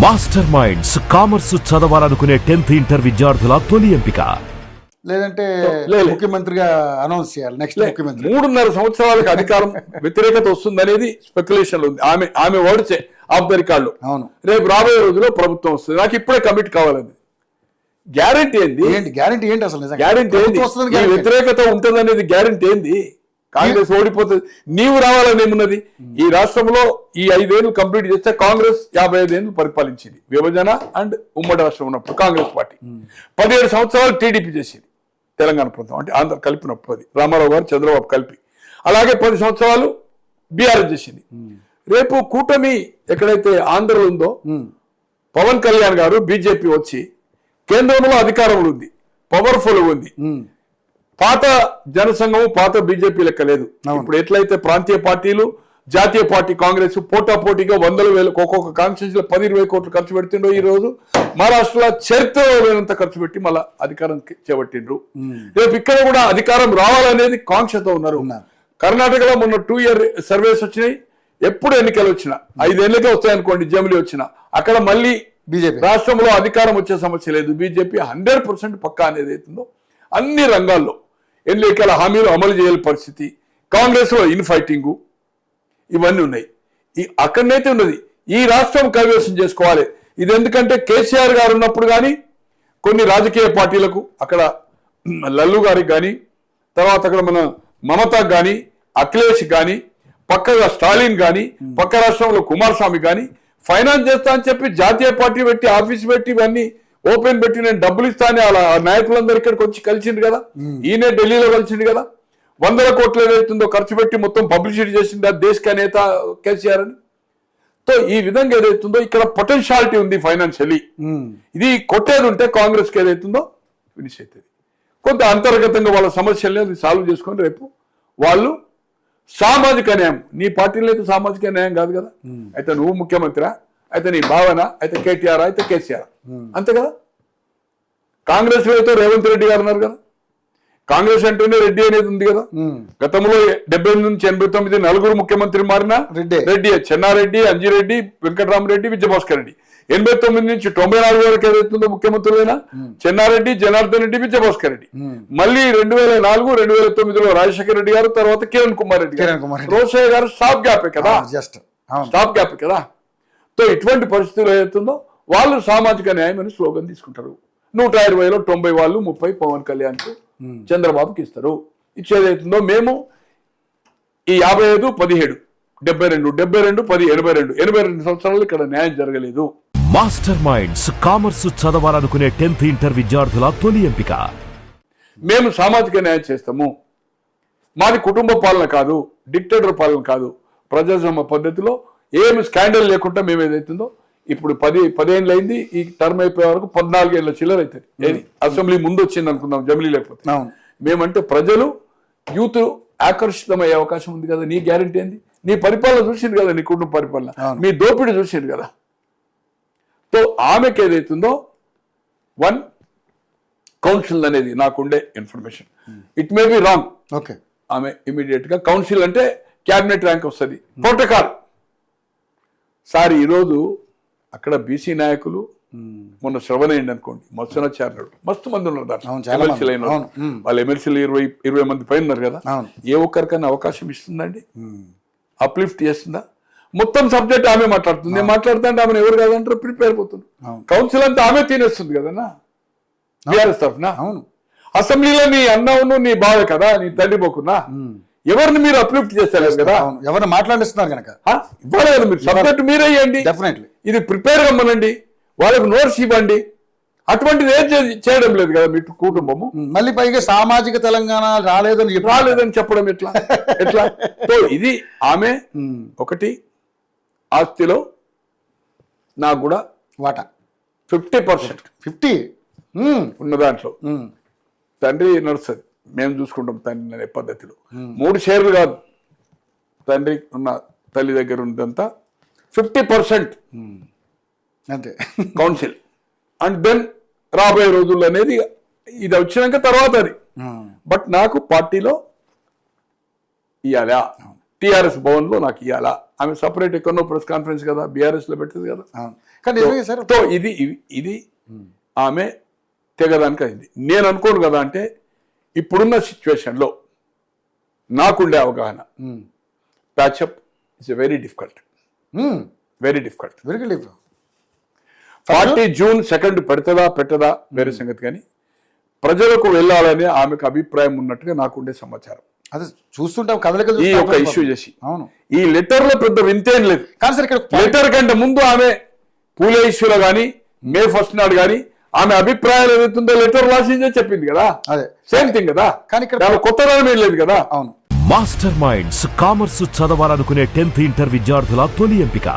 Master minds commerce చదవాలనుకునే 10th inter విద్యార్థుల తొలి ఎంపిక. లేదంటే ముఖ్యమంత్రిగా అనౌన్స్ చేయాలి నెక్స్ట్ ముఖ్యమంత్రి. 3.5 సంవత్సరాలకు అధికారం వ్యతిరేకత వస్తుందనేది స్పెక్యులేషన్ ఉంది. ఆమె వర్డ్సే ఆఫ్ ద రికార్డు. అవును, రేపు రాబోయే రోజుల్లో ప్రభుత్వం వస్తుంది. నాకు ఇప్పుడే కమిట్ కావాలని గ్యారెంటీ ఏంది? గ్యారెంటీ ఏంటి అసలు? గ్యారెంటీ ఏంది? వ్యతిరేకత ఉంటుందనేది గ్యారెంటీ ఏంది? కాంగ్రెస్ ఓడిపోతుంది. నీవు రావాలని ఏమున్నది? ఈ రాష్ట్రంలో ఈ 5 ఏళ్ళు కంప్లీట్ చేస్తే కాంగ్రెస్ 55 ఏళ్ళు పరిపాలించింది. విభజన అండ్ ఉమ్మడి రాష్ట్రం ఉన్నప్పుడు కాంగ్రెస్ పార్టీ 17 సంవత్సరాలు టీడీపీ చేసింది. తెలంగాణ ప్రభుత్వం అంటే ఆంధ్ర కలిపినప్పుడు, అది రామారావు గారు చంద్రబాబు కలిపి. అలాగే 10 సంవత్సరాలు బీఆర్ఎస్ చేసింది. రేపు కూటమి ఎక్కడైతే ఆంధ్రలో ఉందో పవన్ కళ్యాణ్ గారు బీజేపీ వచ్చి కేంద్రంలో అధికారంలో ఉంది, పవర్ఫుల్ ఉంది. పాత జనసంఘం పాత బీజేపీ లెక్క లేదు. ఇప్పుడు ఎట్లయితే ప్రాంతీయ పార్టీలు జాతీయ పార్టీ కాంగ్రెస్ పోటాపోటీగా 100,000 ఒక్కొక్క కాన్స్టిట్యూన్సీలో 10-20 కోట్లు ఖర్చు పెడుతుండో ఈ రోజు మహారాష్ట్రలో చరిత్రలో లేనంత ఖర్చు పెట్టి మళ్ళా అధికారం చేపట్టిండ్రు. రేపు ఇక్కడ కూడా అధికారం రావాలనేది కాంక్షతో ఉన్నారు. కర్ణాటకలో మొన్న 2 ఇయర్ సర్వేస్ వచ్చినాయి. ఎప్పుడు ఎన్నికలు వచ్చినా 5 ఏళ్ళకే వస్తాయనుకోండి, జమిలీ వచ్చినా అక్కడ మళ్ళీ బీజేపీ రాష్ట్రంలో అధికారం వచ్చే సమస్య లేదు. బీజేపీ 100% పక్కా అనేది అవుతుందో అన్ని రంగాల్లో ఎన్నికల హామీలు అమలు చేయాలి పరిస్థితి. కాంగ్రెస్ లో ఇన్ ఫైటింగ్ ఇవన్నీ ఉన్నాయి. అక్కడనైతే ఉన్నది. ఈ రాష్ట్రం కైవసం చేసుకోవాలి. ఇది ఎందుకంటే కేసీఆర్ గారు ఉన్నప్పుడు కానీ కొన్ని రాజకీయ పార్టీలకు అక్కడ లల్లు గారికి కానీ, తర్వాత అక్కడ మన మమతాకు కానీ, అఖిలేష్ కానీ, పక్కగా స్టాలిన్ కానీ, పక్క రాష్ట్రంలో కుమారస్వామి కానీ ఫైనాన్స్ చేస్తా అని చెప్పి జాతీయ పార్టీ పెట్టి ఆఫీస్ పెట్టి ఇవన్నీ ఓపెన్ పెట్టి నేను డబ్బులు ఇస్తానే అలా నాయకులందరూ ఇక్కడికి వచ్చి కలిసిండు కదా. ఈయనే ఢిల్లీలో కలిసిండు కదా. 100 కోట్లు ఏదైతుందో ఖర్చు పెట్టి మొత్తం పబ్లిసిటీ చేసింది ఆ దేశ నేత కేసీఆర్ అని. సో ఈ విధంగా ఏదైతుందో ఇక్కడ పొటెన్షియాలిటీ ఉంది ఫైనాన్షియలీ. ఇది కొట్టేది ఉంటే కాంగ్రెస్కి ఏదైతుందో ఫినిష్ అవుతుంది. కొంత అంతర్గతంగా వాళ్ళ సమస్యల్ని సాల్వ్ చేసుకొని రేపు వాళ్ళు సామాజిక న్యాయం, నీ పార్టీలో అయితే సామాజిక న్యాయం కాదు కదా. అయితే నువ్వు ముఖ్యమంత్రి, అయితే నీ భావన, అయితే కేటీఆర్, అయితే కేసీఆర్, అంతే కదా. కాంగ్రెస్ లో అయితే రేవంత్ రెడ్డి గారు ఉన్నారు కదా. కాంగ్రెస్ అంటేనే రెడ్డి అనేది ఉంది కదా. గతంలో 78 నుంచి 89 నలుగురు ముఖ్యమంత్రి మారిన రెడ్డి, చెన్నారెడ్డి, అంజిరెడ్డి, వెంకటరామరెడ్డి, విజయభాస్కర్ రెడ్డి. 89 నుంచి 94 వరకు ఏదైతుందో ముఖ్యమంత్రులైనా చెన్నారెడ్డి, జనార్దన్ రెడ్డి, విజయభాస్కర్ రెడ్డి. మళ్ళీ 2004, 2009లో రాజశేఖర రెడ్డి గారు, తర్వాత కిరణ్ కుమార్ రెడ్డి గారు, రోషయ్య గారు స్టాప్ గ్యాపే కదా. స్టాప్ గ్యాప్ కదా. సో ఇటువంటి పరిస్థితులు ఏదైతుందో వాళ్ళు సామాజిక న్యాయం అని స్లోగన్ తీసుకుంటారు. 120లో 90 వాళ్ళు 30 పవన్ కళ్యాణ్ కు, చంద్రబాబుకి ఇస్తారు. ఇచ్చేదైతుందో మేము ఈ 55, 17, 72, 72, 10, 82 సంవత్సరాలు ఇక్కడ న్యాయం జరగలేదు. మాస్టర్ మైండ్స్ కామర్స్ చదవాలనుకునే 10th ఇంటర్ విద్యార్థుల తొలి ఎంపిక. మేము సామాజిక న్యాయం చేస్తాము. మాది కుటుంబ పాలన కాదు, డిక్టేటర్ పాలన కాదు. ప్రజాస్వామ్య పద్ధతిలో ఏమి స్కాండల్ లేకుండా మేము ఏదైతుందో ఇప్పుడు 10 ఏళ్ళు అయింది. ఈ టర్మ్ అయిపోయే వరకు 14 ఏళ్ళ చిల్లర అవుతుంది. ఏది అసెంబ్లీ ముందు వచ్చింది అనుకుందాం, జమిలీ లేకపోతే. మేమంటే ప్రజలు యూత్ ఆకర్షితమయ్యే అవకాశం ఉంది కదా. నీ గ్యారెంటీ ఏంది? నీ పరిపాలన చూసింది కదా, నీ కుటుంబ పరిపాలన, మీ దోపిడీ చూసింది కదా. సో ఆమెకి ఏదైతుందో 1 కౌన్సిల్ అనేది నాకుండే information. It may be wrong. Okay, ఆమె ఇమీడియట్ గా కౌన్సిల్ అంటే క్యాబినెట్ ర్యాంక్ వస్తుంది. ప్రోటోకాల్ సార్ ఈరోజు అక్కడ బీసీ నాయకులు మొన్న శ్రవణ అయింది అనుకోండి, మత్స్యనాచార్యుడు మస్తు మంది ఉన్నారు. దాంట్లో వాళ్ళు ఎమ్మెల్సీలు 20 మంది పైన ఉన్నారు కదా. ఏ ఒక్కరికైనా అవకాశం ఇస్తుందండి? అప్లిఫ్ట్ చేస్తుందా? మొత్తం సబ్జెక్ట్ ఆమె మాట్లాడుతుంది. నేను మాట్లాడుతా అంటే ఆమెను ఎవరు కాదంటారు, ప్రిపేర్ అయిపోతుంది. కౌన్సిల్ అంతా ఆమె తినేస్తుంది కదన్నా బీఆర్ఎస్ తరఫున. అసెంబ్లీలో నీ అన్నవును నీ బావ కదా, నీ తండ్రి పోకున్నా ఎవరిని మీరు అప్లిఫ్ట్ చేస్తారు కదా, ఎవరిని మాట్లాడిస్తున్నారు కనుక ఇవ్వాలి కదా. మీరు సబ్జెక్ట్ మీరే ఇవ్వండి, డెఫినెట్లీ ఇది ప్రిపేర్ కమ్మనండి, వాళ్ళకు నోట్స్ ఇవ్వండి. అటువంటిది ఏం చేయడం లేదు కదా మీ కుటుంబము. మళ్ళీ పైగా సామాజిక తెలంగాణ రాలేదని చెప్పడం ఎట్లా? సో ఇది ఆమె ఒకటి ఆస్తిలో నాకు కూడా వాటా 50% 50 ఉన్న దాంట్లో తండ్రి నడుస్తుంది, మేము చూసుకుంటాం తండ్రి అనే పద్ధతిలో. 3 షేర్లు కాదు, తండ్రి ఉన్న తల్లి దగ్గర ఉన్నదంతా 50% అంతే కౌన్సిల్. అండ్ దెన్ రాబోయే రోజుల్లో అనేది ఇది వచ్చినాక తర్వాత అది. బట్ నాకు పార్టీలో ఇవ్వాలా, టిఆర్ఎస్ భవన్లో నాకు ఇవ్వాలా ఆమె సపరేట్ ఎక్కడో ప్రెస్ కాన్ఫరెన్స్ కదా, బీఆర్ఎస్ లో పెట్టింది కదా. కానీ నిజమే సార్. సో ఇది ఆమె తెగదానికి అయింది. నేను అనుకోను కదా, అంటే ఇప్పుడున్న సిచ్యువేషన్లో నాకుండే అవగాహన patch up it's very difficult. Party June 2 పెడతదా పెట్టదా వేరే సంగతి, కానీ ప్రజలకు వెళ్ళాలనే ఆమెకు అభిప్రాయం ఉన్నట్టుగా నాకుండే సమాచారం. అది చూస్తుంటాం కదలికలు ఈ యొక్క ఇష్యూ చేసి. అవును, ఈ లెటర్ లో పెద్ద వింతేం లేదు. కానీ సార్ ఇక్కడ లెటర్ కంటే ముందు ఆమె పూలే ఇష్యూలో కానీ May 1 నాడు కానీ ఆమె అభిప్రాయాలు ఏదైతుందో లెటర్ రాసిందే చెప్పింది కదా. అదే సేమ్ థింగ్ కదా, కానీ ఇక్కడ కొత్తదనం ఏం లేదు కదా. అవును. మాస్టర్ మైండ్స్ కామర్స్ చదవాలనుకునే 10th ఇంటర్ విద్యార్థుల తొలి ఎంపిక